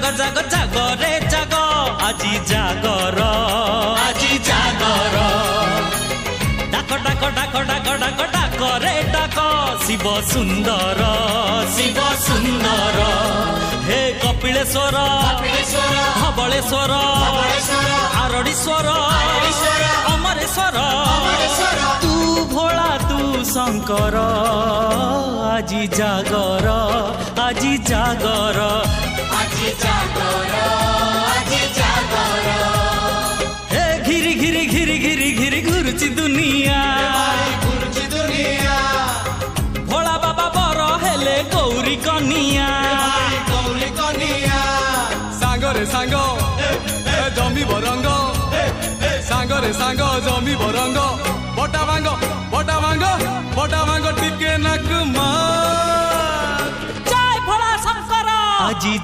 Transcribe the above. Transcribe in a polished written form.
जाग जाग जाग रे जाग আজি जागर আজি जागर डाक डाक डाक डाक डाक डाक रे डाक शिव सुंदर हे कपिलेश्वर धवलेश्वर आरड़ीश्वर अमरेश्वर तू भोला तू शंकर আজি जागर আজি जागर আজি जागर আজি जागर हे घिरी घिरी घिरी घिरी घिरी घुरुची दुनिया भोला बाबा बर हेले गौरी कनिया सांगरे सांग जमी बरंग सांगरे सांग जमी बरंग बटा भांग टिके नाक मार जय भोला शंकर আজি